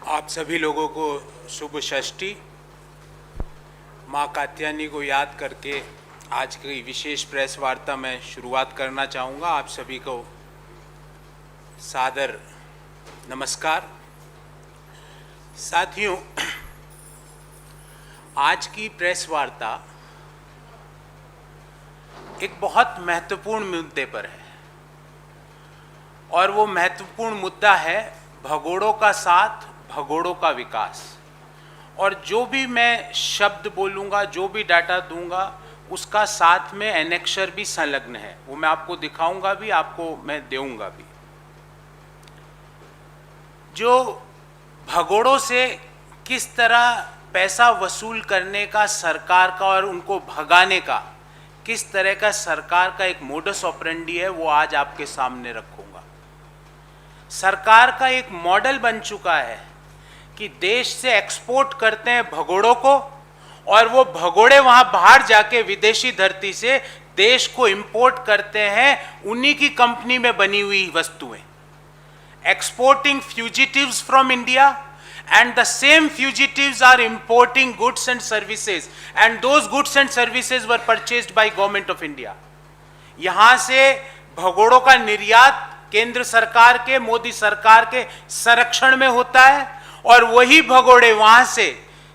आप सभी लोगों को शुभ षष्ठी। माँ कात्यायनी को याद करके आज की विशेष प्रेस वार्ता में शुरुआत करना चाहूँगा। आप सभी को सादर नमस्कार। साथियों, आज की प्रेस वार्ता एक बहुत महत्वपूर्ण मुद्दे पर है और वो महत्वपूर्ण मुद्दा है भगोड़ों का साथ, भगोड़ों का विकास। और जो भी मैं शब्द बोलूँगा, जो भी डाटा दूंगा, उसका साथ में एनेक्शर भी संलग्न है। वो मैं आपको दिखाऊंगा भी, आपको मैं दूंगा भी। जो भगोड़ों से किस तरह पैसा वसूल करने का सरकार का और उनको भगाने का किस तरह का सरकार का एक मोडस ऑपरेंडी है, वो आज आपके सामने रखूंगा। सरकार का एक मॉडल बन चुका है कि देश से एक्सपोर्ट करते हैं भगोड़ों को और वो भगोड़े वहां बाहर जाके विदेशी धरती से देश को इंपोर्ट करते हैं उन्हीं की कंपनी में बनी हुई वस्तुएं। Exporting fugitives from India and the same fugitives are importing goods and services and those goods and services were purchased by government of India। यहां से भगोड़ों का निर्यात केंद्र सरकार के, मोदी सरकार के संरक्षण में होता है और वही भगोड़े वहां से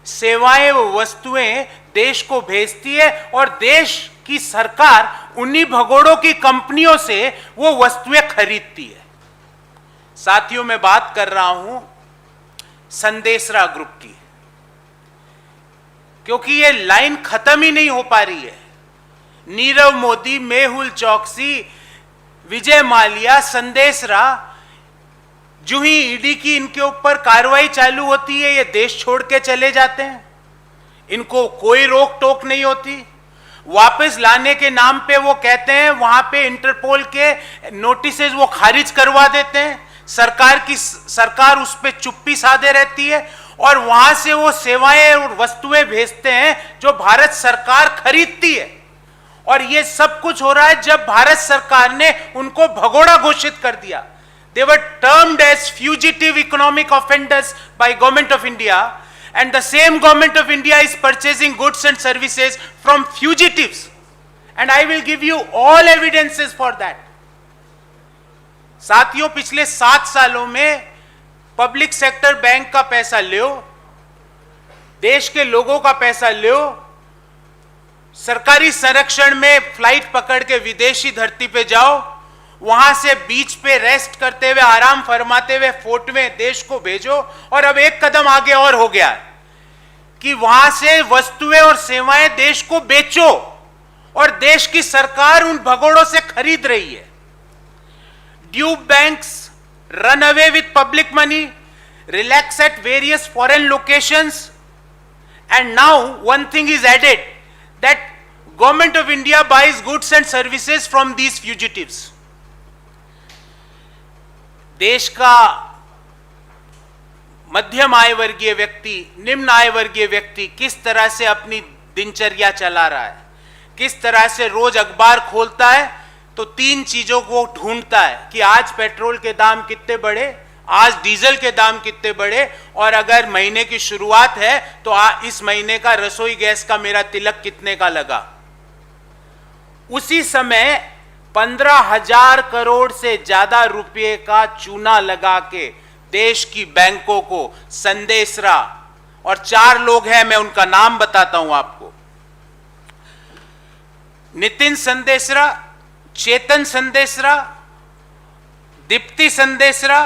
सेवाएं व वस्तुएं देश को भेजती है और देश की सरकार उन्हीं भगोड़ों की कंपनियों से वो वस्तुएं खरीदती है। साथियों, मैं बात कर रहा हूं संदेशरा ग्रुप की, क्योंकि ये लाइन खत्म ही नहीं हो पा रही है। नीरव मोदी, मेहुल चौकसी, विजय माल्या, संदेशरा, जो ही ईडी की इनके ऊपर कार्रवाई चालू होती है ये देश छोड़ के चले जाते हैं। इनको कोई रोक टोक नहीं होती। वापस लाने के नाम पे वो कहते हैं वहां पे इंटरपोल के नोटिसेस वो खारिज करवा देते हैं। सरकार उस पर चुप्पी साधे रहती है और वहां से वो सेवाएं और वस्तुएं भेजते हैं जो भारत सरकार खरीदती है। और ये सब कुछ हो रहा है जब भारत सरकार ने उनको भगोड़ा घोषित कर दिया। They were termed as fugitive economic offenders by government of India, and the same government of India is purchasing goods and services from fugitives, and I will give you all evidences for that। साथियों, पिछले 7 सालों में public sector bank का पैसा लो, देश के लोगों का पैसा लो, सरकारी संरक्षण में फ्लाइट पकड़ के विदेशी धरती पे जाओ, वहां से बीच पे रेस्ट करते हुए, आराम फरमाते हुए फोटोएं देश को भेजो। और अब एक कदम आगे और हो गया कि वहां से वस्तुएं और सेवाएं देश को बेचो और देश की सरकार उन भगोड़ों से खरीद रही है। Dupe banks run away with public money, relax at various foreign locations, and now one thing is added that government of India buys goods and services from these fugitives। देश का मध्यम आय वर्गीय व्यक्ति, निम्न आय वर्गीय व्यक्ति किस तरह से अपनी दिनचर्या चला रहा है, किस तरह से रोज अखबार खोलता है तो 3 चीजों को ढूंढता है कि आज पेट्रोल के दाम कितने बढ़े, आज डीजल के दाम कितने बढ़े, और अगर महीने की शुरुआत है तो इस महीने का रसोई गैस का मेरा तिलक कितने का लगा। उसी समय 15,000 करोड़ से ज्यादा रुपए का चूना लगा के देश की बैंकों को संदेशरा, और 4 लोग हैं, मैं उनका नाम बताता हूं आपको। नितिन संदेशरा, चेतन संदेशरा, दीप्ति संदेशरा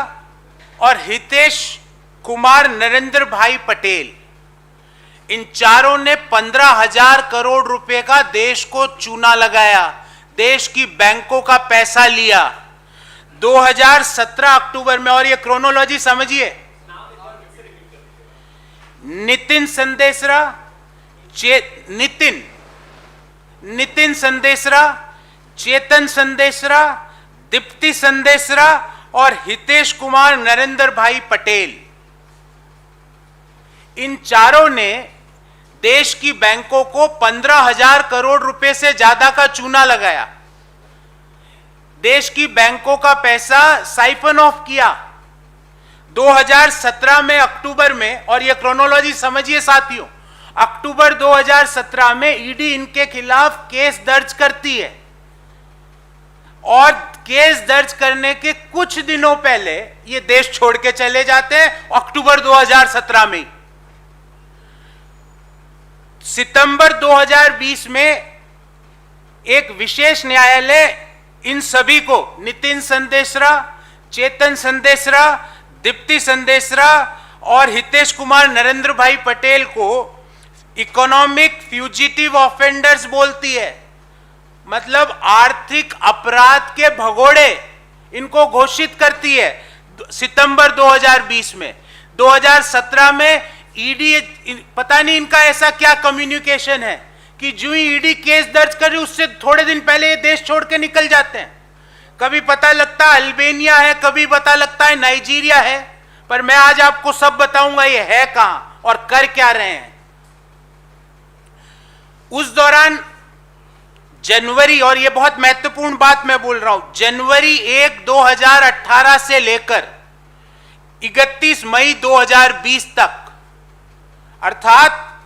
और हितेश कुमार नरेंद्र भाई पटेल, इन चारों ने 15,000 करोड़ रुपए का देश को चूना लगाया, देश की बैंकों का पैसा लिया 2017 अक्टूबर में। और ये क्रोनोलॉजी समझिए, नितिन संदेशरा, नितिन संदेशरा, चेतन संदेशरा, दीप्ति संदेशरा और हितेश कुमार नरेंद्र भाई पटेल, इन चारों ने देश की बैंकों को 15,000 करोड़ रुपए से ज्यादा का चूना लगाया। देश की बैंकों का पैसा साइफन ऑफ किया। 2017 में अक्टूबर में, और ये क्रोनोलॉजी समझिए साथियों, अक्टूबर 2017 में ईडी इनके खिलाफ केस दर्ज करती है और केस दर्ज करने के कुछ दिनों पहले ये देश छोड़ के चले जाते हैं। अक्टूबर 2017 में, सितंबर 2020 में एक विशेष न्यायालय इन सभी को, नितिन संदेशरा, चेतन संदेशरा, दीप्ति संदेशरा और हितेश कुमार नरेंद्र भाई पटेल को इकोनॉमिक फ्यूजिटिव ऑफेंडर्स बोलती है, मतलब आर्थिक अपराध के भगोड़े इनको घोषित करती है सितंबर 2020 में। 2017 में ईडी, पता नहीं इनका ऐसा क्या कम्युनिकेशन है कि जो ही ईडी केस दर्ज करे उससे थोड़े दिन पहले ये देश छोड़ के निकल जाते हैं। कभी पता लगता है अल्बेनिया है, कभी पता लगता है नाइजीरिया है, पर मैं आज आपको सब बताऊंगा ये है कहां और कर क्या रहे हैं। उस दौरान जनवरी, और ये बहुत महत्वपूर्ण बात मैं बोल रहा हूं, जनवरी 1, 2018 से लेकर 31 मई 2020 तक, अर्थात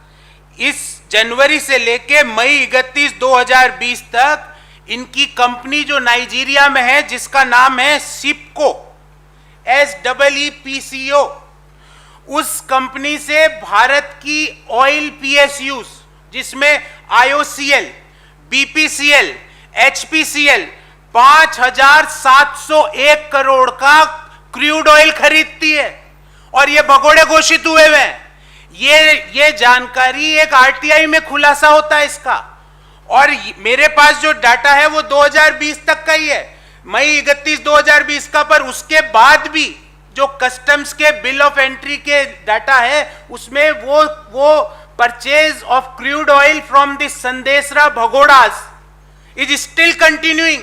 इस जनवरी से लेकर मई 31, 2020 तक इनकी कंपनी जो नाइजीरिया में है जिसका नाम है सिप्को, SEEPCO, उस कंपनी से भारत की ऑयल PSUs जिसमें IOCL, BPCL, HPCL 5,701 करोड़ का क्रूड ऑयल खरीदती है और ये भगोड़े घोषित हुए हैं। ये जानकारी एक RTI में खुलासा होता है इसका, और मेरे पास जो डाटा है वो 2020 तक का ही है, मई 31, 2020 का, पर उसके बाद भी जो कस्टम्स के बिल ऑफ एंट्री के डाटा है उसमें वो purchase of crude oil from the Sandesara भगोड़ास इज स्टिल कंटिन्यूइंग,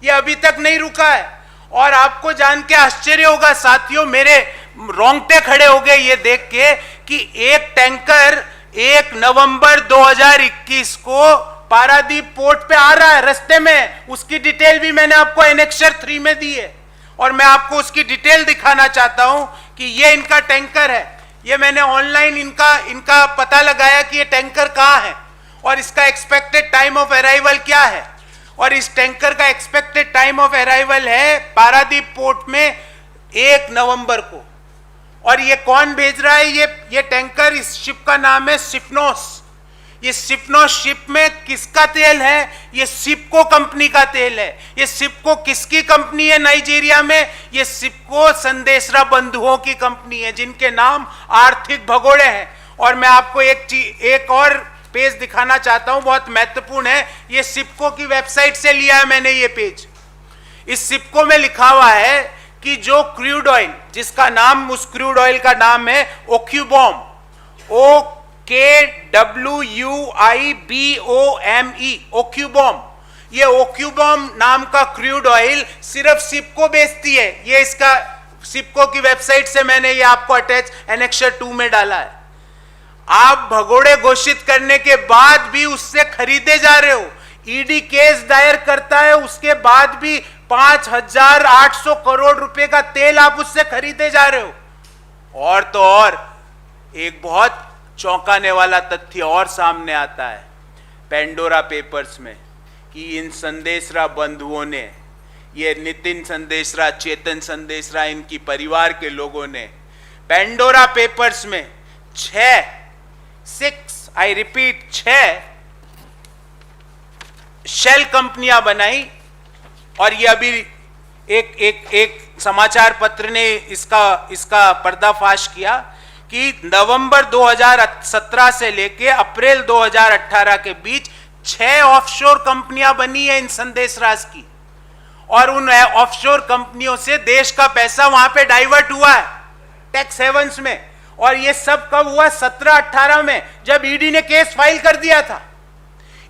ये अभी तक नहीं रुका है। और आपको जान के आश्चर्य होगा साथियों, मेरे रोंगटे खड़े हो गए ये देख के कि एक टैंकर 1 नवंबर 2021 को पारादीप पोर्ट पे आ रहा है, रास्ते में, उसकी डिटेल भी मैंने आपको एनेक्सर 3 में दी है और मैं आपको उसकी डिटेल दिखाना चाहता हूं कि ये इनका टैंकर है। ये मैंने ऑनलाइन इनका पता लगाया कि ये टैंकर कहां है और इसका एक्सपेक्टेड टाइम ऑफ अराइवल क्या है, और इस टैंकर का एक्सपेक्टेड टाइम ऑफ अराइवल है पारादीप पोर्ट में 1 नवंबर को। और ये कौन भेज रहा है? ये टैंकर, इस शिप का नाम है सिफनोस। ये सिफनोस शिप में किसका तेल है? ये सिप्को कंपनी का तेल है। ये सिप्को किसकी कंपनी है नाइजीरिया में? ये सिप्को संदेशरा बंधुओं की कंपनी है जिनके नाम आर्थिक भगोड़े हैं। और मैं आपको एक और पेज दिखाना चाहता हूं, बहुत महत्वपूर्ण है। ये सिप्को की वेबसाइट से लिया है मैंने ये पेज। इस सिप्को में लिखा हुआ है कि जो क्रूड ऑयल, जिसका नाम, उस क्रूड ऑयल का नाम है ओक्यूबॉम, OKWUIBOME, ओक्यूबॉम। ये ओक्यूबॉम नाम का क्रूड ऑयल सिर्फ सिप्को बेचती है। ये इसका सिप्को की वेबसाइट से मैंने ये आपको अटैच एनेक्सर 2 में डाला है। आप भगोड़े घोषित करने के बाद भी उससे खरीदे जा रहे हो। ईडी केस दायर करता है, उसके बाद भी 5,800 करोड़ रुपए का तेल आप उससे खरीदे जा रहे हो। और तो और एक बहुत चौंकाने वाला तथ्य और सामने आता है पेंडोरा पेपर्स में कि इन संदेशरा बंधुओं ने, ये नितिन संदेशरा, चेतन संदेशरा, इनकी परिवार के लोगों ने पेंडोरा पेपर्स में 6 शेल कंपनियां बनाई। और ये अभी एक समाचार पत्र ने इसका पर्दाफाश किया कि नवंबर 2017 से लेके अप्रैल 2018 के बीच 6 ऑफशोर कंपनियां बनी है इन संदेशराज की, और उन ऑफशोर कंपनियों से देश का पैसा वहां पे डाइवर्ट हुआ है टैक्स हेवंस में। और ये सब कब हुआ? 17-18 में, जब ईडी ने केस फाइल कर दिया था।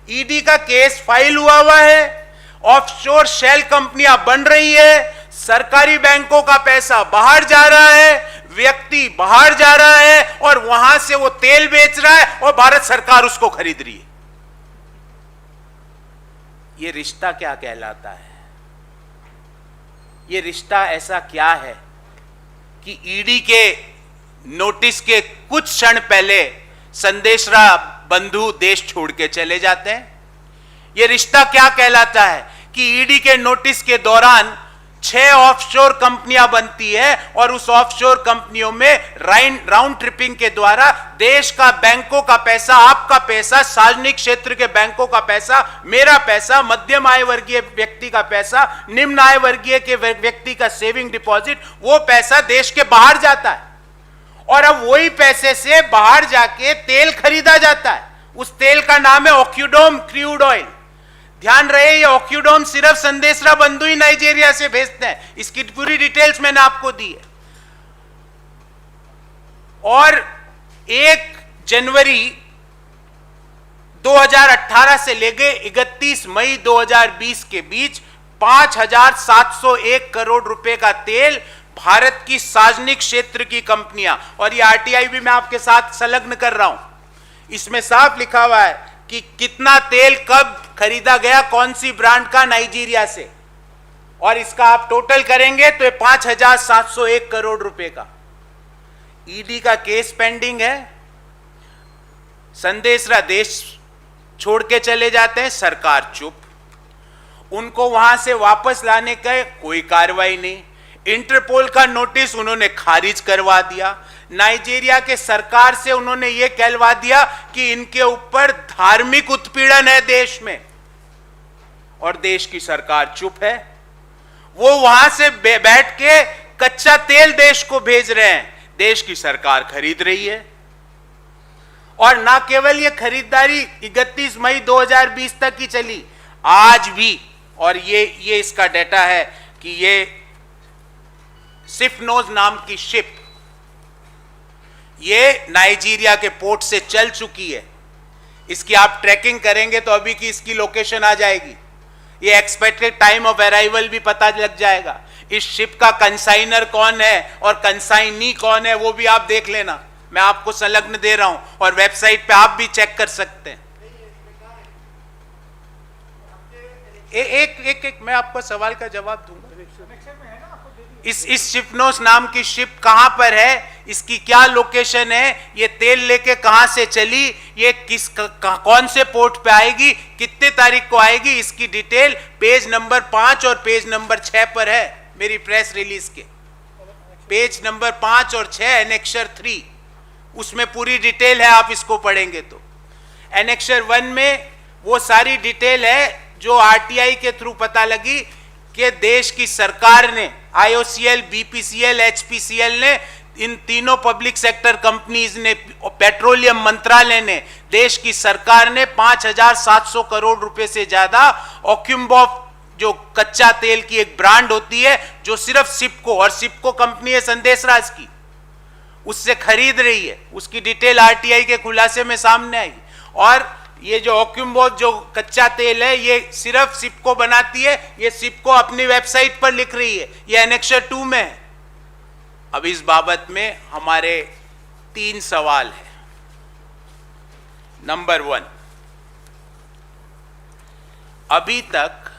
ईडी का केस फाइल हुआ है, ऑफशोर शेल कंपनियां बन रही है, सरकारी बैंकों का पैसा बाहर जा रहा है, व्यक्ति बाहर जा रहा है और वहां से वो तेल बेच रहा है और भारत सरकार उसको खरीद रही है। ये रिश्ता क्या कहलाता है? ये रिश्ता ऐसा क्या है कि ईडी के नोटिस के कुछ क्षण पहले संदेशरा बंधु देश छोड़ के चले जाते हैं। यह रिश्ता क्या कहलाता है कि ईडी के नोटिस के दौरान 6 ऑफशोर कंपनियां बनती है और उस ऑफशोर कंपनियों में राउंड ट्रिपिंग के द्वारा देश का बैंकों का पैसा, आपका पैसा, सार्वजनिक क्षेत्र के बैंकों का पैसा, मेरा पैसा, मध्यम आय वर्गीय व्यक्ति का पैसा, निम्न आय वर्गीय के व्यक्ति का सेविंग डिपॉजिट, वो पैसा देश के बाहर जाता है और अब वही पैसे से बाहर जाके तेल खरीदा जाता है। उस तेल का नाम है ऑक्यूडोम क्रूड ऑयल। ध्यान रहे, ये ऑक्यूडोम सिर्फ संदेशरा बंधु ही नाइजीरिया से भेजते हैं। इसकी पूरी डिटेल्स मैंने आपको दी है। और 1 जनवरी 2018 से लेके 31 मई 2020 के बीच 5,701 करोड़ रुपए का तेल भारत की सार्वजनिक क्षेत्र की कंपनियां, और ये आरटीआई भी मैं आपके साथ संलग्न कर रहा हूं, इसमें साफ लिखा हुआ है कि कितना तेल कब खरीदा गया, कौन सी ब्रांड का, नाइजीरिया से, और इसका आप टोटल करेंगे तो ये 5,701 करोड़ रुपए का। ईडी का केस पेंडिंग है, संदेशरा देश छोड़ के चले जाते हैं, सरकार चुप, उनको वहां से वापस लाने का कोई कार्रवाई नहीं। इंटरपोल का नोटिस उन्होंने खारिज करवा दिया। नाइजीरिया के सरकार से उन्होंने यह कहलवा दिया कि इनके ऊपर धार्मिक उत्पीड़न है देश में, और देश की सरकार चुप है। वो वहां से बैठ के कच्चा तेल देश को भेज रहे हैं, देश की सरकार खरीद रही है। और ना केवल ये खरीदारी 31 मई 2020 तक ही चली, आज भी, और ये इसका डेटा है कि ये सिफनोज नाम की शिप ये नाइजीरिया के पोर्ट से चल चुकी है। इसकी आप ट्रैकिंग करेंगे तो अभी की इसकी लोकेशन आ जाएगी, ये एक्सपेक्टेड टाइम ऑफ अराइवल भी पता लग जाएगा। इस शिप का कंसाइनर कौन है और कंसाइनी कौन है वो भी आप देख लेना, मैं आपको संलग्न दे रहा हूं, और वेबसाइट पे आप भी चेक कर सकते हैं। एक मैं आपको सवाल का जवाब दूंगा। इस शिपनोस नाम की शिप कहां पर है, इसकी क्या लोकेशन है, ये तेल लेके कहां से चली, ये कौन से पोर्ट पे आएगी, कितने तारीख को आएगी, इसकी डिटेल पेज नंबर 5 और पेज नंबर 6 पर है मेरी प्रेस रिलीज के। पेज नंबर 5 और 6 एनेक्सर 3, उसमें पूरी डिटेल है, आप इसको पढ़ेंगे तो। एनेक्सर 1 में वो सारी डिटेल है जो आरटीआई के थ्रू पता लगी कि देश की सरकार ने, आईओसीएल, बीपीसीएल, एचपीसीएल ने, इन तीनों पब्लिक सेक्टर कंपनीज ने, पेट्रोलियम मंत्रालय ने, देश की सरकार ने 5,700 करोड़ रुपए से ज्यादा ऑक्यूम्बॉफ, जो कच्चा तेल की एक ब्रांड होती है जो सिर्फ सिपको, और सिपको कंपनी है संदेशराज की, उससे खरीद रही है। उसकी डिटेल आरटीआई के खुलासे में सामने आई। और ये जो ऑक्यूम्बो जो कच्चा तेल है ये सिर्फ सिपको बनाती है, ये सिपको अपनी वेबसाइट पर लिख रही है, ये एनेक्सर 2 में है। अब इस बाबत में हमारे 3 सवाल हैं। नंबर 1, अभी तक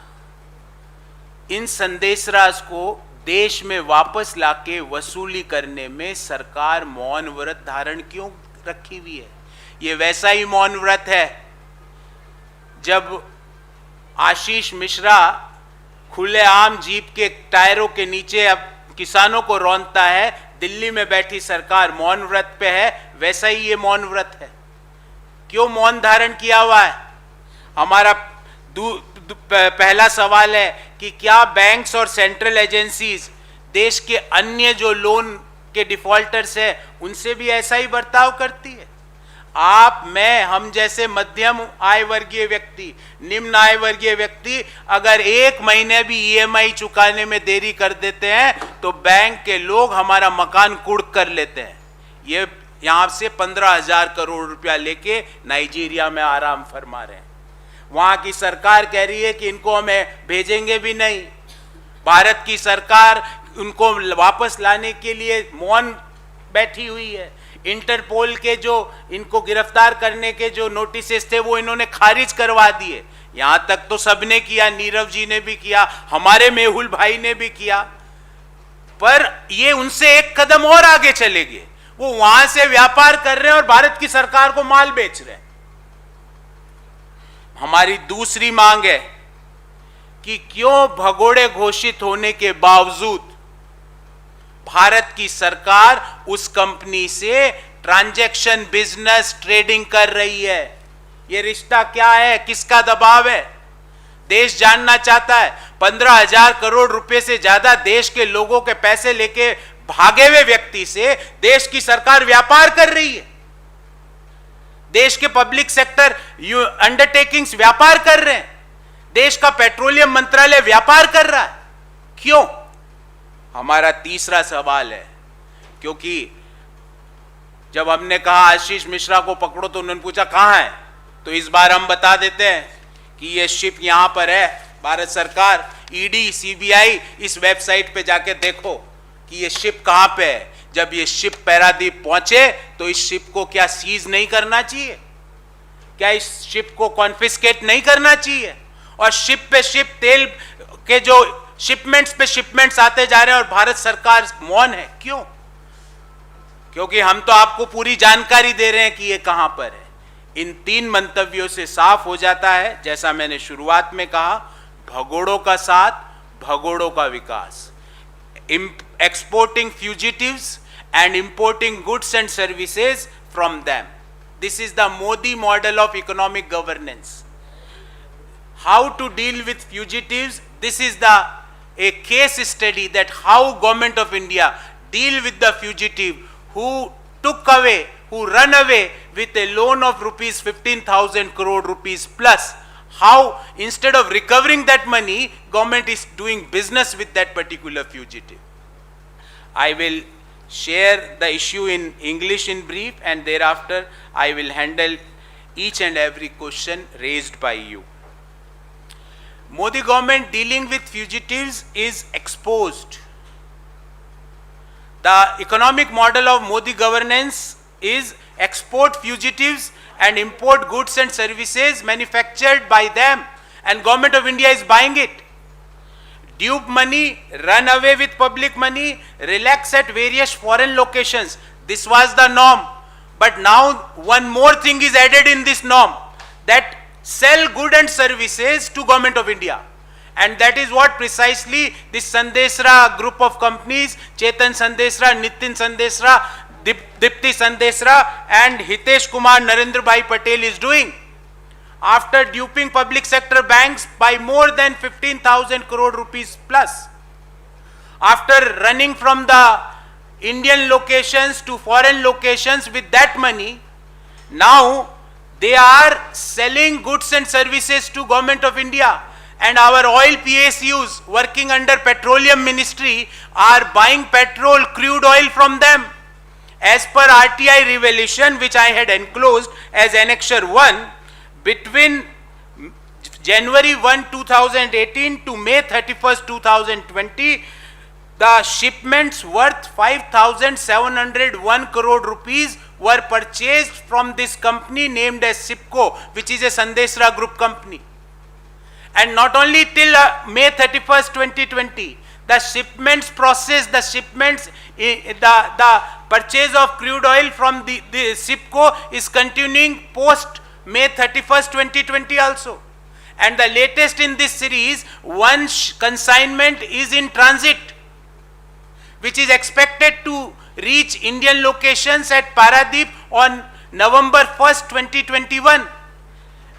इन संदेशराज को देश में वापस लाके वसूली करने में सरकार मौन व्रत धारण क्यों रखी हुई है? ये वैसा ही मौन व्रत है जब आशीष मिश्रा खुलेआम जीप के टायरों के नीचे अब किसानों को रौंदता है, दिल्ली में बैठी सरकार मौन व्रत पे है, वैसा ही ये मौन व्रत है। क्यों मौन धारण किया हुआ है? हमारा पहला सवाल है कि क्या बैंक्स और सेंट्रल एजेंसीज देश के अन्य जो लोन के डिफॉल्टर्स हैं उनसे भी ऐसा ही बर्ताव करती है? आप, मैं, हम जैसे मध्यम आय वर्गीय व्यक्ति, निम्न आय वर्गीय व्यक्ति अगर 1 महीने भी ईएमआई चुकाने में देरी कर देते हैं तो बैंक के लोग हमारा मकान कुर्क कर लेते हैं। ये यहां से 15,000 करोड़ रुपया लेके नाइजीरिया में आराम फरमा रहे हैं। वहां की सरकार कह रही है कि इनको हमें भेजेंगे भी नहीं। भारत की सरकार उनको वापस लाने के लिए मौन बैठी हुई है। इंटरपोल के जो इनको गिरफ्तार करने के जो नोटिसेस थे वो इन्होंने खारिज करवा दिए। यहां तक तो सबने किया, नीरव जी ने भी किया, हमारे मेहुल भाई ने भी किया। पर ये उनसे एक कदम और आगे चले गए, वो वहां से व्यापार कर रहे हैं और भारत की सरकार को माल बेच रहे हैं। हमारी दूसरी मांग है कि क्यों भगोड़े घोषित होने के बावजूद भारत की सरकार उस कंपनी से ट्रांजैक्शन, बिजनेस, ट्रेडिंग कर रही है। यह रिश्ता क्या है, किसका दबाव है? देश जानना चाहता है। 15,000 करोड़ रुपए से ज्यादा देश के लोगों के पैसे लेके भागे हुए व्यक्ति से देश की सरकार व्यापार कर रही है। देश के पब्लिक सेक्टर अंडरटेकिंग्स व्यापार कर रहे हैं। देश का पेट्रोलियम मंत्रालय व्यापार कर रहा है। क्यों? हमारा तीसरा सवाल है, क्योंकि जब हमने कहा आशीष मिश्रा को पकड़ो तो उन्होंने पूछा कहां है, तो इस बार हम बता देते हैं कि यह शिप यहां पर है। भारत सरकार, ईडी, सीबीआई, इस वेबसाइट पे जाके देखो कि यह शिप कहां पे है। जब यह शिप पारादीप पहुंचे तो इस शिप को क्या सीज नहीं करना चाहिए? क्या इस शिप को कॉन्फिस्केट नहीं करना चाहिए? और शिप पे शिप तेल के जो शिपमेंट्स पे शिपमेंट्स आते जा रहे हैं और भारत सरकार मौन है। क्यों? क्योंकि हम तो आपको पूरी जानकारी दे रहे हैं कि ये कहां पर है। इन 3 मंतव्यों से साफ हो जाता है, जैसा मैंने शुरुआत में कहा, भगोड़ों का साथ, भगोड़ों का विकास। Exporting fugitives and importing goods and services from them. This is the Modi model of economic governance. How to deal with fugitives? This is a case study that how government of India deal with the fugitive who who run away with a loan of rupees 15,000 crore rupees plus. How instead of recovering that money, government is doing business with that particular fugitive. I will share the issue in English in brief, and thereafter I will handle each and every question raised by you. Modi government dealing with fugitives is exposed. The economic model of Modi governance is export fugitives and import goods and services manufactured by them, and government of India is buying it. Dupe money, run away with public money, relax at various foreign locations. This was the norm. But now one more thing is added in this norm, that sell goods and services to government of India. And that is what precisely this Sandesra group of companies, Chetan Sandesra, Nitin Sandesra, Dipti Sandesra and Hitesh Kumar Narendra Bhai Patel is doing. After duping public sector banks by more than 15,000 crore rupees plus, after running from the Indian locations to foreign locations with that money, now they are selling goods and services to government of India, and our oil PSUs working under Petroleum Ministry are buying petrol, crude oil from them. As per RTI revelation, which I had enclosed as Annexure 1, between January 1, 2018 to May 31st, 2020, the shipments worth 5,701 crore rupees were purchased from this company named as SIPCO, which is a Sandesra group company. And not only till May 31st, 2020, the shipments process, the shipments, the purchase of crude oil from the SIPCO is continuing post May 31st, 2020 also. And the latest in this series, one consignment is in transit, which is expected to reach Indian locations at Paradip on November 1st, 2021,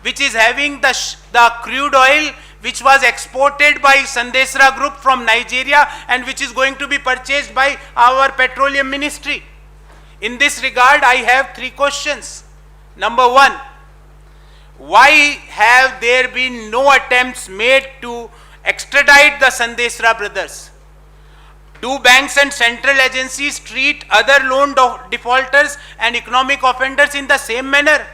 which is having the crude oil which was exported by Sandesra Group from Nigeria and which is going to be purchased by our Petroleum Ministry. In this regard, I have 3 questions. Number 1, why have there been no attempts made to extradite the Sandesra brothers? Do banks and central agencies treat other loan defaulters and economic offenders in the same manner?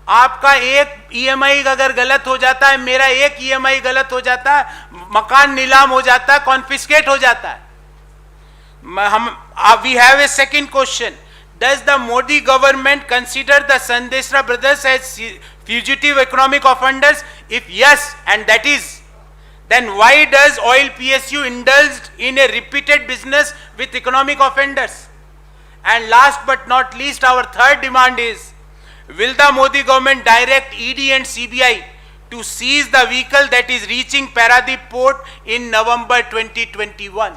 आपका एक EMI अगर गलत हो जाता है, मेरा एक EMI गलत हो जाता है, मकान नीलाम हो जाता है, कॉन्फिस्केट हो जाता है. We have a second question. Does the Modi government consider the Sandesra brothers as fugitive economic offenders? If yes, and that then why does oil PSU indulged in a repeated business with economic offenders? And last but not least, our third demand is, will the Modi government direct ED and CBI to seize the vehicle that is reaching Paradip port in November 2021?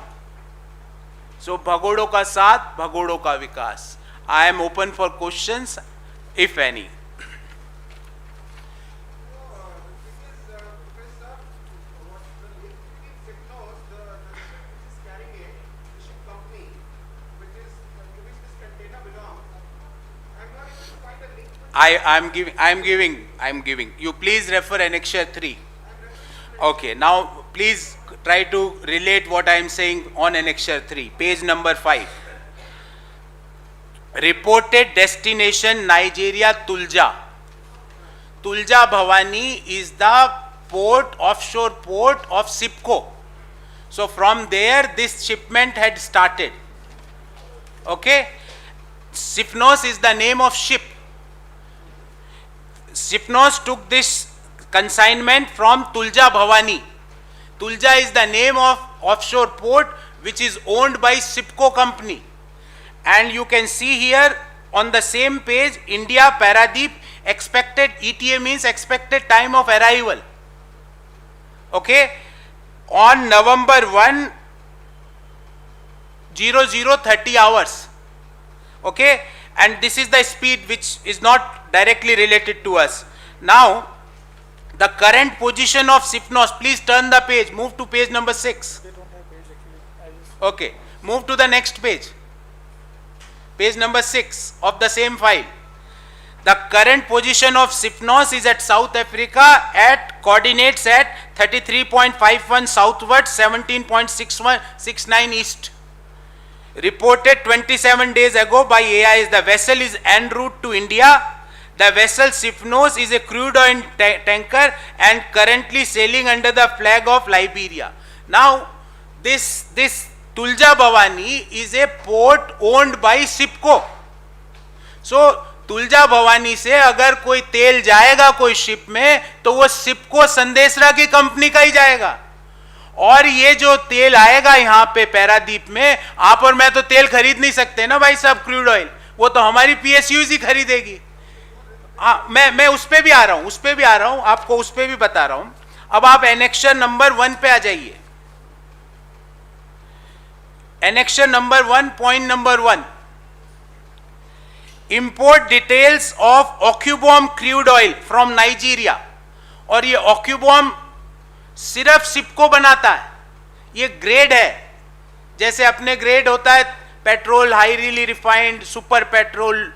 So, Bhagodo ka saath, Bhagodo ka vikas. I am open for questions, if any. I am giving. You please refer Annexure 3. Okay, now please try to relate what I am saying on Annexure 3, page number 5. Reported destination Nigeria, Tulja. Tulja Bhavani is the port, offshore port of SIPCO. So from there this shipment had started. Okay, Sifnos is the name of ship. Sifnos took this consignment from Tulja Bhavani. Tulja is the name of offshore port which is owned by SIPCO company. And you can see here on the same page, India Paradip, expected ETA means expected time of arrival. Okay, on November 1, 00:30 hours. Okay, and this is the speed which is not directly related to us. Now, the current position of Sifnos, please turn the page, move to page number 6. Okay, move to the next page. Page number 6 of the same file. The current position of Sifnos is at South Africa at coordinates at 33.51 southward, 17.69 east. Reported 27 days ago by AIS, the vessel is en route to India. The vessel Sifnos is a crude oil tanker and currently sailing under the flag of Liberia. Now, this Tulja Bhavani is a port owned by SIPCO. So, Tulja Bhavani से अगर कोई तेल जाएगा कोई ship में तो वो सिपको संदेशरा की कंपनी का ही जाएगा, और ये जो तेल आएगा यहाँ पे पैरादीप में, आप और मैं तो तेल खरीद नहीं सकते ना भाई साहब, क्रूड ऑयल, वो तो हमारी PSUs ही खरीदेगी. मैं उस पे भी आ रहा हूँ, आपको उस पे भी बता रहा हूँ. अब आप एनेक्शर नंबर 1 पे आ जाइए. Annexure number 1, point number 1, import details of Occubomb crude oil from Nigeria. और ये Occubomb सिर्फ सिपको बनाता है, ये ग्रेड है, जैसे अपने ग्रेड होता है petrol, highly refined, super petrol,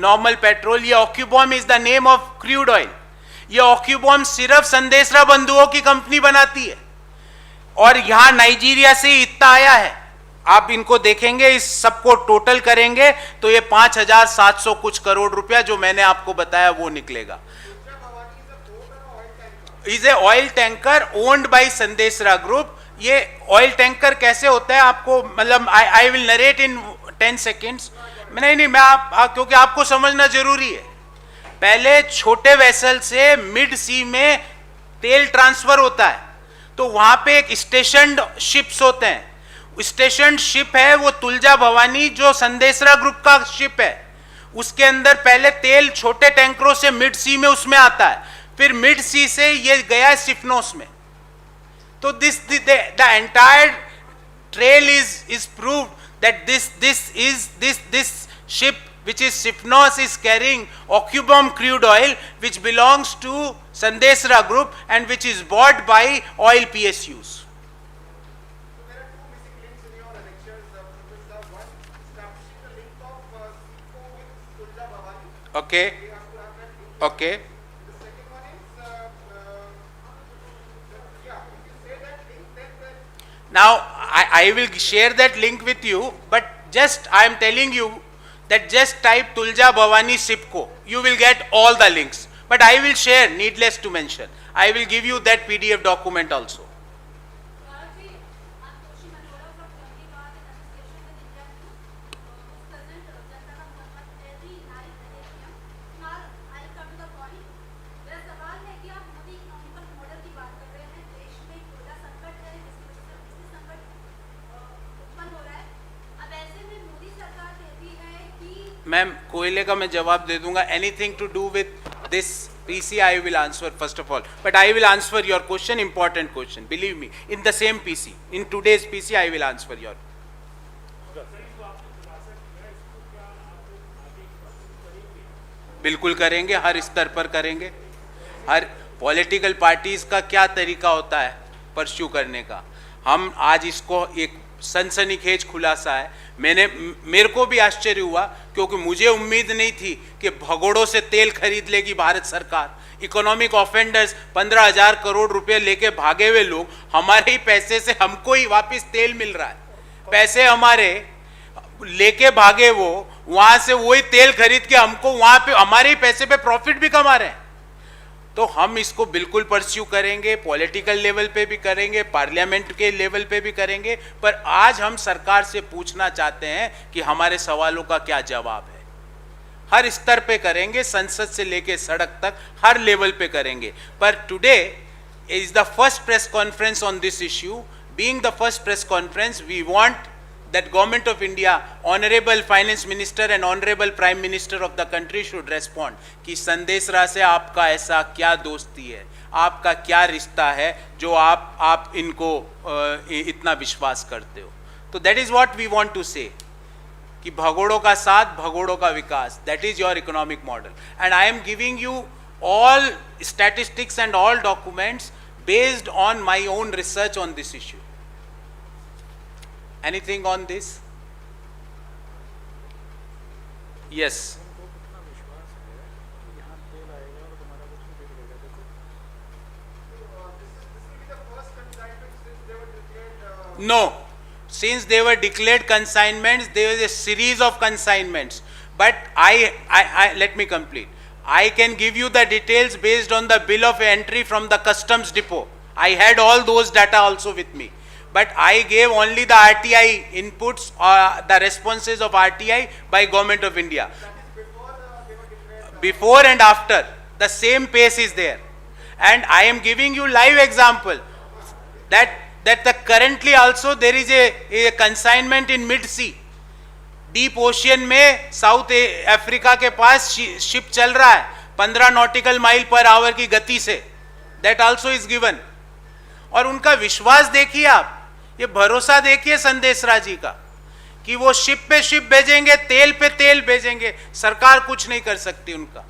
normal petrol, ये Occubomb is the name of crude oil. ये Occubomb सिर्फ संदेशरा बंधुओं की कंपनी बनाती है, और यहां नाइजीरिया से इतना आया है. आप इनको देखेंगे, इस सबको टोटल करेंगे तो ये 5,700 कुछ करोड़ रुपया जो मैंने आपको बताया वो निकलेगा. Is a oil tanker owned by Sandesara group. ये ऑयल टैंकर कैसे होता है आपको, मतलब I will narrate in 10 seconds. नहीं, मैं क्योंकि आपको समझना जरूरी है. पहले छोटे वेसल से मिड सी में तेल ट्रांसफर होता है, तो वहां पे एक स्टेशनड शिप्स होते हैं. स्टेशन शिप है वो तुलजा भवानी, जो संदेशरा ग्रुप का शिप है. उसके अंदर पहले तेल छोटे टैंकरों से मिड सी में उसमें आता है, फिर मिड सी से ये गया सिफनोस में. तो the entire trail is proved that this ship which is Sifnos is carrying Occubomb crude oil which belongs to Sandesra group and which is bought by oil PSUs. Okay. Okay. Now I will share that link with you, but just I am telling you that just type Tulja Bhavani Sipco. You will get all the links. But I will share, needless to mention. I will give you that PDF document also. Ma'am कोयले का मैं जवाब दे दूंगा. Anything to do with this PC I will answer first of all, but I will answer your question, important question, believe me, in the same PC, in today's PC I will answer your. बिल्कुल करेंगे, हर स्तर पर करेंगे. हर political parties का क्या तरीका होता है परस्यू करने का, हम आज इसको एक सनसनीखेज खुलासा है. मेरे को भी आश्चर्य हुआ क्योंकि मुझे उम्मीद नहीं थी कि भगोड़ों से तेल खरीद लेगी भारत सरकार. इकोनॉमिक ऑफेंडर्स 15,000 करोड़ रुपए लेके भागे हुए लोग, हमारे ही पैसे से हमको ही वापस तेल मिल रहा है. पैसे हमारे लेके भागे, वो वहां से वही तेल खरीद के हमको वहां पे हमारे ही पैसे पे प्रॉफिट भी कमा रहे हैं. तो हम इसको बिल्कुल परस्यू करेंगे, पॉलिटिकल लेवल पे भी करेंगे, पार्लियामेंट के लेवल पे भी करेंगे. पर आज हम सरकार से पूछना चाहते हैं कि हमारे सवालों का क्या जवाब है. हर स्तर पे करेंगे, संसद से लेके सड़क तक हर लेवल पे करेंगे. पर today is the first press conference on this issue. Being the first press conference, we want that government of India, honorable finance minister and honorable prime minister of the country should respond कि संदेशरा से आपका ऐसा क्या दोस्ती है, आपका क्या रिश्ता है जो आप इनको इतना विश्वास करते हो. तो that is what we want to say कि भगोड़ों का साथ, भगोड़ों का विकास, that is your economic model. And I am giving you all statistics and all documents based on my own research on this issue. Anything on this? Yes. No. Since they were declared consignments, there was a series of consignments. But let me complete. I can give you the details based on the bill of entry from the customs depot. I had all those data also with me. But I gave only the RTI inputs, the responses of RTI by Government of India. Before and after, the same pace is there. And I am giving you live example that currently also there is a consignment in mid-sea. Deep ocean में south Africa के पास ship चल रहा है 15 nautical mile per hour की गति से. That also is given. और उनका विश्वास देखिए आप, ये भरोसा देखिए संदेशरा जी का कि वो शिप पे शिप भेजेंगे, तेल पे तेल भेजेंगे, सरकार कुछ नहीं कर सकती उनका.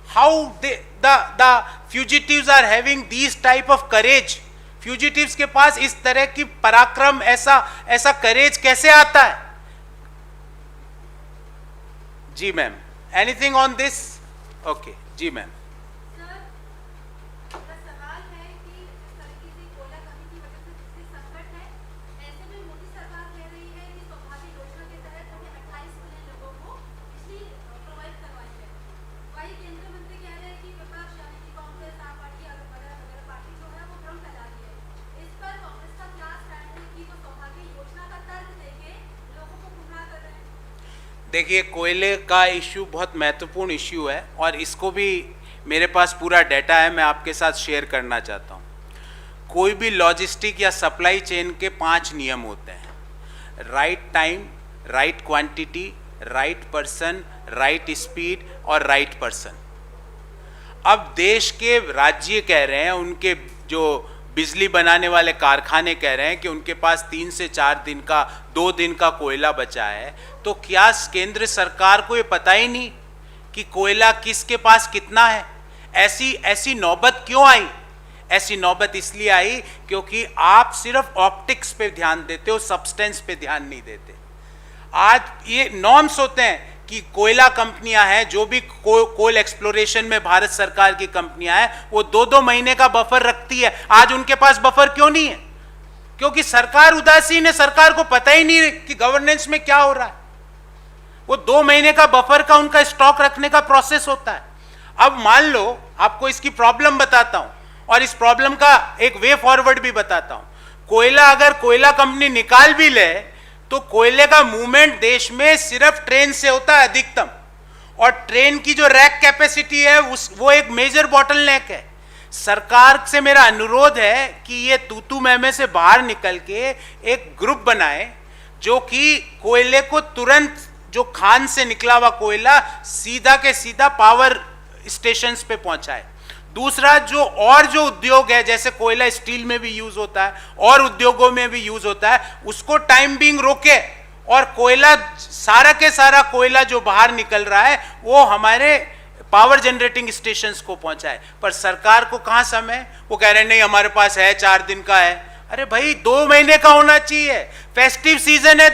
How the fugitives are having this type of courage. Fugitives के पास इस तरह की पराक्रम, ऐसा करेज कैसे आता है? जी ma'am, anything on this? Okay जी मैम. देखिए, कोयले का इश्यू बहुत महत्वपूर्ण इश्यू है और इसको भी मेरे पास पूरा डाटा है, मैं आपके साथ शेयर करना चाहता हूँ. कोई भी लॉजिस्टिक या सप्लाई चेन के 5 नियम होते हैं: right time, right quantity, right person, right speed और राइट पर्सन. अब देश के राज्य कह रहे हैं, उनके जो बिजली बनाने वाले कारखाने कह रहे हैं कि उनके पास 3 से 4 दिन का, 2 दिन का कोयला बचा है. तो क्या केंद्र सरकार को ये पता ही नहीं कि कोयला किसके पास कितना है? ऐसी नौबत क्यों आई? ऐसी नौबत इसलिए आई क्योंकि आप सिर्फ ऑप्टिक्स पे ध्यान देते हो, सब्सटेंस पे ध्यान नहीं देते. आज ये नॉर्म्स होते हैं कि कोयला कंपनियां हैं, जो भी कोल एक्सप्लोरेशन में भारत सरकार की कंपनियां हैं, वो 2-2 महीने का बफर रखती है. आज उनके पास बफर क्यों नहीं है? क्योंकि सरकार उदासीन है. सरकार को पता ही नहीं कि गवर्नेंस में क्या हो रहा है. वो 2 महीने का बफर का उनका स्टॉक रखने का प्रोसेस होता है. अब मान लो, आपको इसकी प्रॉब्लम बताता हूं और इस प्रॉब्लम का एक वे फॉरवर्ड भी बताता हूं. कोयला अगर कोयला कंपनी निकाल भी ले तो कोयले का मूवमेंट देश में सिर्फ ट्रेन से होता है अधिकतम, और ट्रेन की जो रैक कैपेसिटी है वो एक मेजर बॉटलनेक है. सरकार से मेरा अनुरोध है कि ये तूतू मैमे से बाहर निकल के एक ग्रुप बनाए जो कि कोयले को तुरंत जो खान से निकला हुआ कोयला सीधा के सीधा पावर स्टेशंस पे पहुंचाए। दूसरा, जो उद्योग है, जैसे कोयला स्टील में भी यूज होता है और उद्योगों में भी यूज होता है, उसको टाइम बीइंग रोके और कोयला, सारा के सारा कोयला जो बाहर निकल रहा है वो हमारे पावर जनरेटिंग स्टेशंस को पहुंचाए। पर सरकार को कहां समय, वो कह रहे हैं नहीं हमारे पास है, 4 दिन का है। अरे भाई 2 महीने का होना चाहिए। फेस्टिव सीजन है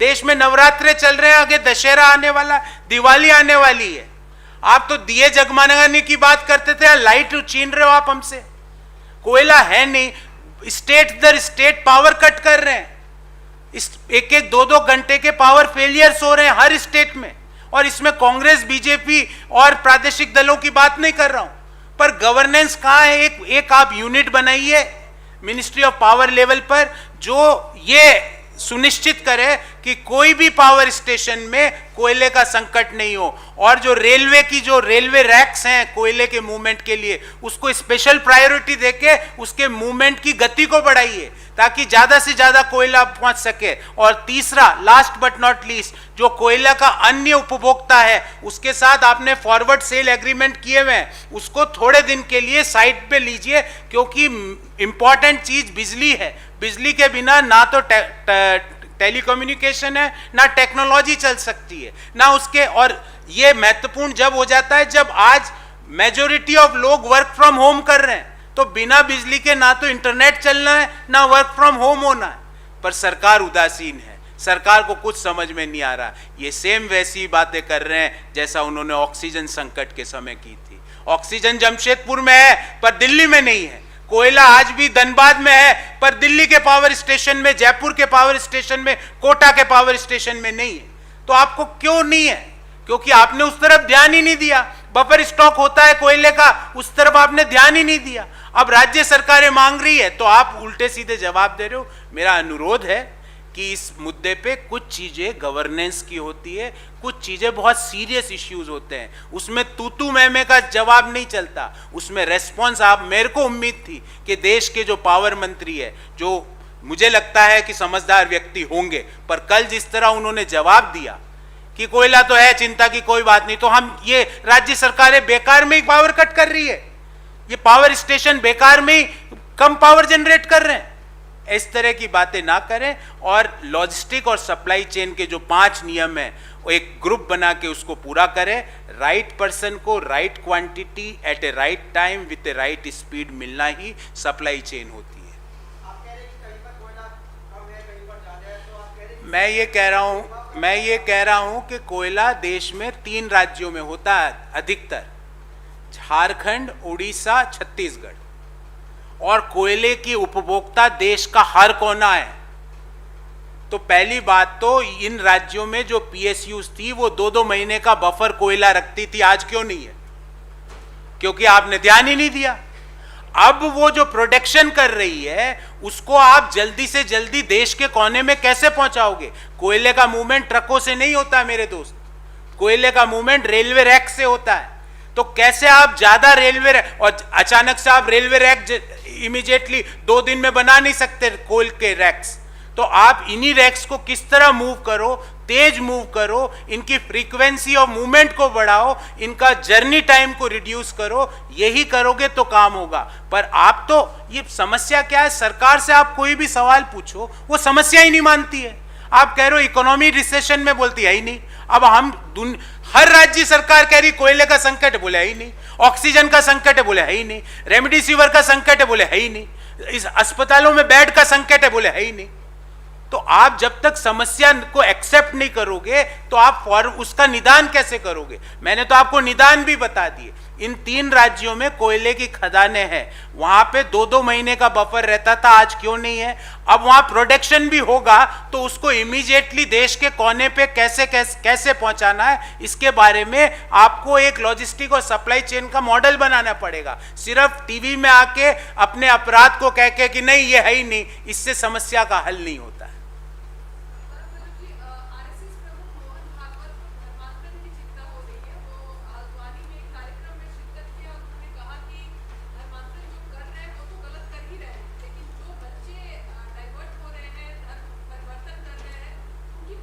देश में नवरात्रे चल रहे हैं, आगे दशहरा आने वाला, दिवाली आने वाली है। आप तो दिए जगमगाने की बात करते थे, लाइट छीन रहे हो आप हमसे। कोयला है नहीं, स्टेट दर स्टेट पावर कट कर रहे हैं, 1-1, 2-2 घंटे के पावर फेलियर्स हो रहे हैं हर स्टेट में। और इसमें कांग्रेस, बीजेपी और प्रादेशिक दलों की बात नहीं कर रहा हूं, पर गवर्नेंस कहां है? एक आप यूनिट बनाइए मिनिस्ट्री ऑफ पावर लेवल पर, जो ये सुनिश्चित करे कि कोई भी पावर स्टेशन में कोयले का संकट नहीं हो। और जो रेलवे रैक्स हैं कोयले के मूवमेंट के लिए, उसको स्पेशल प्रायोरिटी देके उसके मूवमेंट की गति को बढ़ाइए ताकि ज्यादा से ज्यादा कोयला पहुंच सके। और तीसरा, लास्ट बट नॉट लीस्ट, जो कोयला का अन्य उपभोक्ता है उसके साथ आपने फॉरवर्ड सेल एग्रीमेंट किए हुए हैं, उसको थोड़े दिन के लिए साइड पे लीजिए, क्योंकि इंपॉर्टेंट चीज बिजली है। बिजली के बिना ना तो टेलीकम्युनिकेशन है, ना टेक्नोलॉजी चल सकती है, ना उसके। और ये महत्वपूर्ण जब हो जाता है जब आज मेजॉरिटी ऑफ लोग वर्क फ्रॉम होम कर रहे हैं, तो बिना बिजली के ना तो इंटरनेट चलना है, ना वर्क फ्रॉम होम होना है। पर सरकार उदासीन है, सरकार को कुछ समझ में नहीं आ रहा। ये सेम वैसी बातें कर रहे हैं जैसा उन्होंने ऑक्सीजन संकट के समय की थी। ऑक्सीजन जमशेदपुर में है पर दिल्ली में नहीं है, कोयला आज भी धनबाद में है पर दिल्ली के पावर स्टेशन में, जयपुर के पावर स्टेशन में, कोटा के पावर स्टेशन में नहीं है। तो आपको क्यों नहीं है? क्योंकि आपने उस तरफ ध्यान ही नहीं दिया। बफर स्टॉक होता है कोयले का, उस तरफ आपने ध्यान ही नहीं दिया। अब राज्य सरकारें मांग रही है तो आप उल्टे सीधे जवाब दे रहे हो। मेरा अनुरोध है कि इस मुद्दे पे कुछ चीजें गवर्नेंस की होती है, कुछ चीजें बहुत सीरियस इश्यूज होते हैं, उसमें तू मैं का जवाब नहीं चलता, उसमें रेस्पॉन्स। आप, मेरे को उम्मीद थी कि देश के जो पावर मंत्री है, जो मुझे लगता है कि समझदार व्यक्ति होंगे, पर कल जिस तरह उन्होंने जवाब दिया कि कोयला तो है, चिंता की कोई बात नहीं, तो हम ये राज्य सरकारें बेकार में ही पावर कट कर रही है, ये पावर स्टेशन बेकार में ही कम पावर जनरेट कर रहे हैं। इस तरह की बातें ना करें और लॉजिस्टिक और सप्लाई चेन के जो 5 नियम हैं वो एक ग्रुप बना के उसको पूरा करें। राइट पर्सन को right quantity eight A right time with A right speed मिलना ही सप्लाई चेन होती है। आप कह रहे हैं कि कहीं पर कोयला कम है, कहीं पर ज्यादा है, तो आप कह रहे हैं मैं ये कह रहा हूं कि कोयला देश में 3 राज्यों में होता है अधिकतर, झारखंड, उड़ीसा, छत्तीसगढ़, और कोयले की उपभोक्ता देश का हर कोना है। तो पहली बात तो इन राज्यों में जो पीएसयूज थी वो 2-2 महीने का बफर कोयला रखती थी, आज क्यों नहीं है? क्योंकि आपने ध्यान ही नहीं दिया। अब वो जो प्रोडक्शन कर रही है उसको आप जल्दी से जल्दी देश के कोने में कैसे पहुंचाओगे? कोयले का मूवमेंट ट्रकों से नहीं होता मेरे दोस्त, कोयले का मूवमेंट रेलवे रैक से होता है। तो कैसे आप ज्यादा रेलवे रैक, और अचानक से आप रेलवे रैक इमीडिएटली 2 दिन में बना नहीं सकते कोल के रैक्स। तो आप इन्हीं रैक्स को किस तरह मूव करो, तेज मूव करो, इनकी फ्रीक्वेंसी ऑफ मूवमेंट को बढ़ाओ, इनका जर्नी टाइम को रिड्यूस करो, यही करोगे तो काम होगा। पर आप तो, ये समस्या क्या है, सरकार से आप कोई भी सवाल पूछो वो समस्या ही नहीं मानती है। आप कह रहे हो इकोनॉमी रिसेशन में, बोलती है ही नहीं। अब हम हर राज्य सरकार कह रही कोयले का संकट है, बोले है ही नहीं। ऑक्सीजन का संकट है, बोले है ही नहीं। रेमडेसिविर का संकट है, बोले है ही नहीं। इस अस्पतालों में बेड का संकट है, बोले है ही नहीं। तो आप जब तक समस्या को एक्सेप्ट नहीं करोगे तो आप उसका निदान कैसे करोगे? मैंने तो आपको निदान भी बता दिए। इन 3 राज्यों में कोयले की खदानें हैं, वहां पे 2-2 महीने का बफर रहता था, आज क्यों नहीं है? अब वहां प्रोडक्शन भी होगा तो उसको इमीडिएटली देश के कोने पे कैसे पहुंचाना है, इसके बारे में आपको एक लॉजिस्टिक और सप्लाई चेन का मॉडल बनाना पड़ेगा। सिर्फ टीवी में आके अपने अपराध को कह के कि नहीं ये है ही नहीं, इससे समस्या का हल नहीं होता है।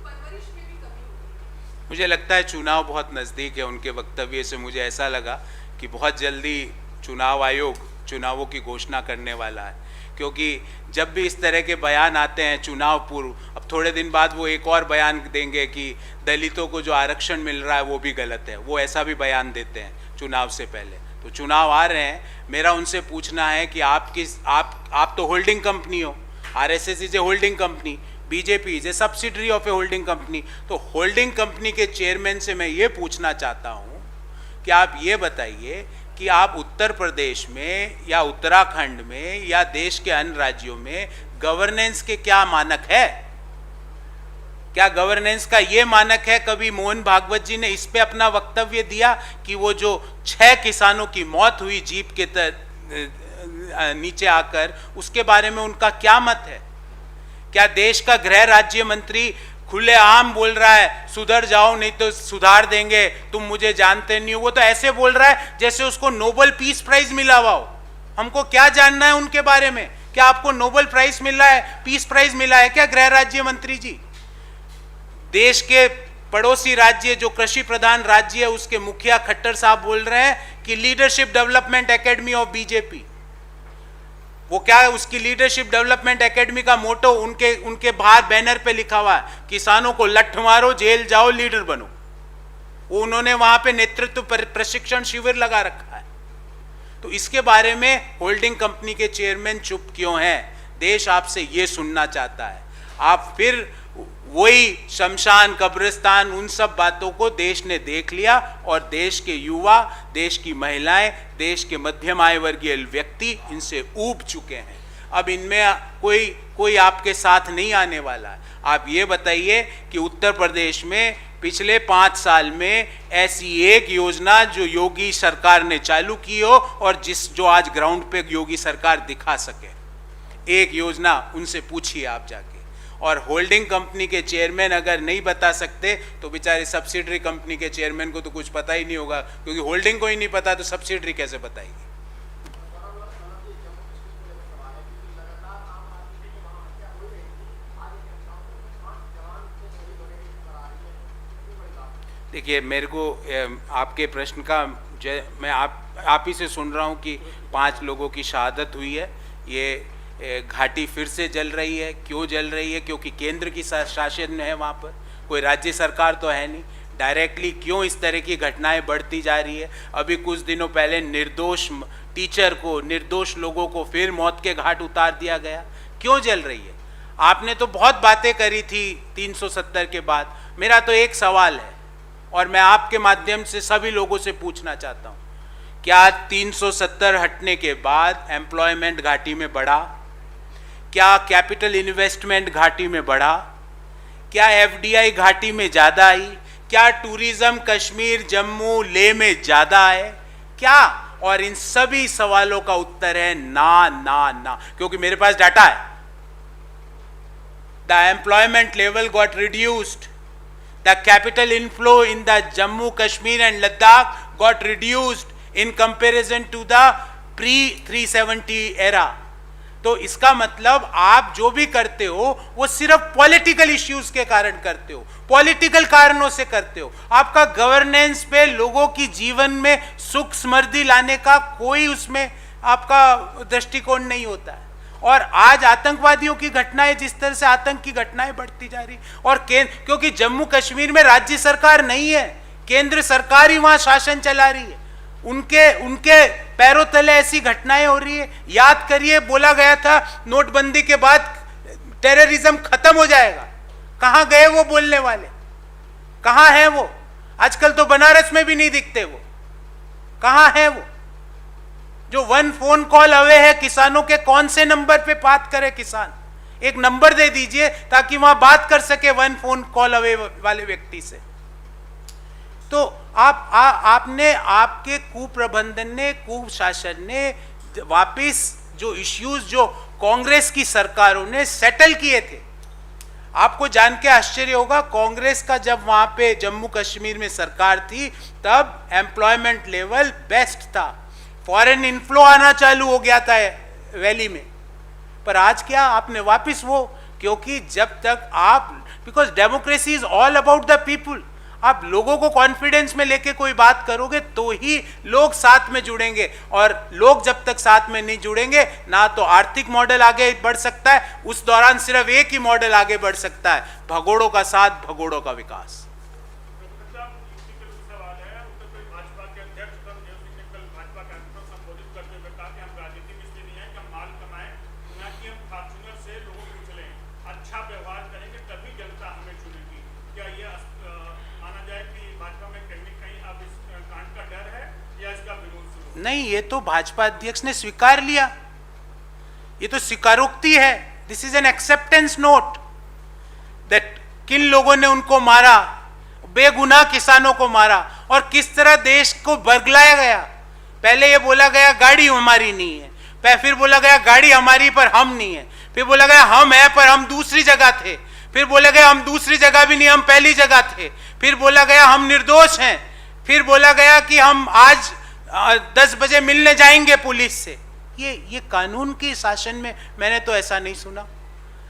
परवरिश में भी कमी मुझे लगता है चुनाव बहुत नज़दीक है। उनके वक्तव्य से मुझे ऐसा लगा कि बहुत जल्दी चुनाव आयोग चुनावों की घोषणा करने वाला है, क्योंकि जब भी इस तरह के बयान आते हैं चुनाव पूर्व, अब थोड़े दिन बाद वो एक और बयान देंगे कि दलितों को जो आरक्षण मिल रहा है वो भी गलत है, वो ऐसा भी बयान देते हैं चुनाव से पहले। तो चुनाव आ रहे हैं, मेरा उनसे पूछना है कि आप तो होल्डिंग कंपनी हो, RSS is a holding company, BJP is a subsidiary of A holding company. तो होल्डिंग कंपनी के चेयरमैन से मैं ये पूछना चाहता हूँ कि आप ये बताइए कि आप उत्तर प्रदेश में या उत्तराखंड में या देश के अन्य राज्यों में गवर्नेंस के क्या मानक है? क्या गवर्नेंस का ये मानक है? कभी मोहन भागवत जी ने इस पे अपना वक्तव्य दिया कि वो जो 6 किसानों की मौत हुई जीप के नीचे आकर, उसके बारे में उनका क्या मत है? क्या देश का गृह राज्य मंत्री खुलेआम बोल रहा है सुधर जाओ नहीं तो सुधार देंगे, तुम मुझे जानते नहीं हो? वो तो ऐसे बोल रहा है जैसे उसको नोबेल पीस प्राइज मिला हुआ हो। हमको क्या जानना है उनके बारे में? क्या आपको नोबेल प्राइज मिला है, पीस प्राइज मिला है क्या गृह राज्य मंत्री जी? देश के पड़ोसी राज्य जो कृषि प्रधान राज्य है, उसके मुखिया खट्टर साहब बोल रहे हैं कि leadership development academy of BJP. वो क्या है? उसकी लीडरशिप डेवलपमेंट एकेडमी का मोटो उनके बाहर बैनर पे लिखा हुआ है, किसानों को लठ मारो, जेल जाओ, लीडर बनो। वो उन्होंने वहां पे नेतृत्व प्रशिक्षण शिविर लगा रखा है। तो इसके बारे में होल्डिंग कंपनी के चेयरमैन चुप क्यों हैं? देश आपसे ये सुनना चाहता है। आप फिर वही शमशान कब्रिस्तान, उन सब बातों को देश ने देख लिया और देश के युवा, देश की महिलाएं, देश के मध्यम आय वर्गीय व्यक्ति इनसे ऊब चुके हैं। अब इनमें कोई आपके साथ नहीं आने वाला है। आप ये बताइए कि उत्तर प्रदेश में पिछले 5 साल में ऐसी एक योजना जो योगी सरकार ने चालू की हो और जो आज ग्राउंड पे योगी सरकार दिखा सके, एक योजना उनसे पूछिए आप जाके। और होल्डिंग कंपनी के चेयरमैन अगर नहीं बता सकते तो बेचारे सब्सिडरी कंपनी के चेयरमैन को तो कुछ पता ही नहीं होगा, क्योंकि होल्डिंग को ही नहीं पता तो सब्सिडरी कैसे बताएगी? देखिए, मेरे को आपके प्रश्न का मैं आप ही से सुन रहा हूँ कि 5 लोगों की शहादत हुई है। ये घाटी फिर से जल रही है। क्यों जल रही है? क्योंकि केंद्र की शासन में है, वहाँ पर कोई राज्य सरकार तो है नहीं। डायरेक्टली क्यों इस तरह की घटनाएं बढ़ती जा रही है? अभी कुछ दिनों पहले निर्दोष टीचर को, निर्दोष लोगों को फिर मौत के घाट उतार दिया गया। क्यों जल रही है? आपने तो बहुत बातें करी थी 370 के बाद। मेरा तो एक सवाल है और मैं आपके माध्यम से सभी लोगों से पूछना चाहता हूँ, क्या 370 हटने के बाद एम्प्लॉयमेंट घाटी में बढ़ा? क्या कैपिटल इन्वेस्टमेंट घाटी में बढ़ा? क्या एफडीआई घाटी में ज़्यादा आई? क्या टूरिज्म कश्मीर, जम्मू, लेह में ज़्यादा आए क्या? और इन सभी सवालों का उत्तर है ना, ना, ना, क्योंकि मेरे पास डाटा है। The employment level got reduced, the capital inflow in the Jammu Kashmir and Ladakh got reduced in comparison to the pre 370 era. तो इसका मतलब आप जो भी करते हो वो सिर्फ पॉलिटिकल इश्यूज के कारण करते हो, पॉलिटिकल कारणों से करते हो। आपका गवर्नेंस पे, लोगों की जीवन में सुख समृद्धि लाने का कोई उसमें आपका दृष्टिकोण नहीं होता है। और आज आतंकवादियों की घटनाएं, जिस तरह से आतंक की घटनाएं बढ़ती जा रही, और क्योंकि जम्मू कश्मीर में राज्य सरकार नहीं है, केंद्र सरकार ही वहां शासन चला रही है, उनके पैरों तले ऐसी घटनाएं हो रही है। याद करिए, बोला गया था नोटबंदी के बाद टेररिज्म खत्म हो जाएगा। कहां गए वो बोलने वाले? कहां है वो? आजकल तो बनारस में भी नहीं दिखते वो। कहां है वो जो 1 फोन कॉल अवे है? किसानों के कौन से नंबर पे बात करे किसान? एक नंबर दे दीजिए ताकि वहां बात कर सके 1 फोन कॉल अवे वाले व्यक्ति से। तो आपने, आपके कुप्रबंधन ने, कुशासन ने वापिस जो इश्यूज जो कांग्रेस की सरकारों ने सेटल किए थे, आपको जान के आश्चर्य होगा, कांग्रेस का जब वहां पे जम्मू कश्मीर में सरकार थी तब एम्प्लॉयमेंट लेवल बेस्ट था, फॉरेन इनफ्लो आना चालू हो गया था वैली में। पर आज क्या आपने वापिस वो, क्योंकि जब तक आप, because democracy is all about the people, आप लोगों को कॉन्फिडेंस में लेके कोई बात करोगे तो ही लोग साथ में जुड़ेंगे, और लोग जब तक साथ में नहीं जुड़ेंगे ना तो आर्थिक मॉडल आगे बढ़ सकता है, उस दौरान सिर्फ एक ही मॉडल आगे बढ़ सकता है, भगोड़ों का साथ, भगोड़ों का विकास। नहीं, ये तो भाजपा अध्यक्ष ने स्वीकार लिया, ये तो स्वीकारोक्ति है। This is an acceptance note that किन लोगों ने उनको मारा, बेगुनाह किसानों को मारा, और किस तरह देश को बरगलाया गया। पहले ये बोला गया गाड़ी हमारी नहीं है, फिर बोला गया गाड़ी हमारी पर हम नहीं है, फिर बोला गया हम है पर हम दूसरी जगह थे, फिर बोला गया हम दूसरी जगह भी नहीं, हम पहली जगह थे, फिर बोला गया हम निर्दोष हैं, फिर बोला गया कि हम आज 10 बजे मिलने जाएंगे पुलिस से। ये कानून के शासन में मैंने तो ऐसा नहीं सुना।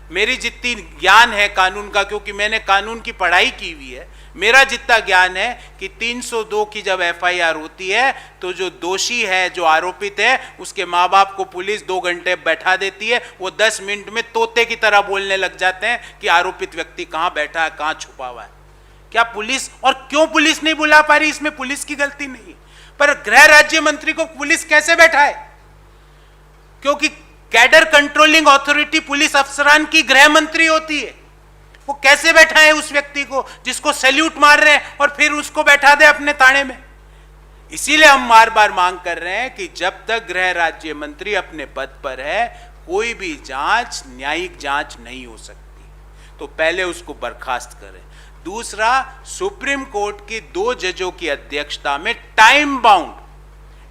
मेरी जितनी ज्ञान है कानून का, क्योंकि मैंने कानून की पढ़ाई की हुई है, मेरा जितना ज्ञान है कि 302 की जब एफआईआर होती है तो जो दोषी है, जो आरोपित है, उसके माँ बाप को पुलिस 2 घंटे बैठा देती है, वो 10 मिनट में तोते की तरह बोलने लग जाते हैं कि आरोपित व्यक्ति कहाँ बैठा है, कहाँ छुपा हुआ है। क्या पुलिस, और क्यों पुलिस नहीं बुला पा रही, इसमें पुलिस की गलती नहीं, पर गृह राज्य मंत्री को पुलिस कैसे बैठाए? क्योंकि कैडर कंट्रोलिंग अथॉरिटी पुलिस अफसरान की गृह मंत्री होती है। वो कैसे बैठाए उस व्यक्ति को जिसको सैल्यूट मार रहे हैं और फिर उसको बैठा दे अपने ताने में? इसीलिए हम बार बार मांग कर रहे हैं कि जब तक गृह राज्य मंत्री अपने पद पर है, कोई भी जांच, न्यायिक जांच नहीं हो सकती, तो पहले उसको बर्खास्त करें। दूसरा, सुप्रीम कोर्ट की 2 जजों की अध्यक्षता में टाइम बाउंड,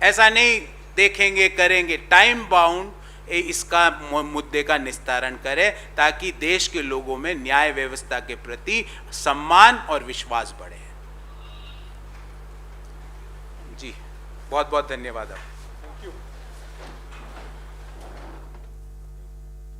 ऐसा नहीं देखेंगे करेंगे, टाइम बाउंड इसका मुद्दे का निस्तारण करे, ताकि देश के लोगों में न्याय व्यवस्था के प्रति सम्मान और विश्वास बढ़े। जी, बहुत बहुत धन्यवाद। आप, थैंक यू।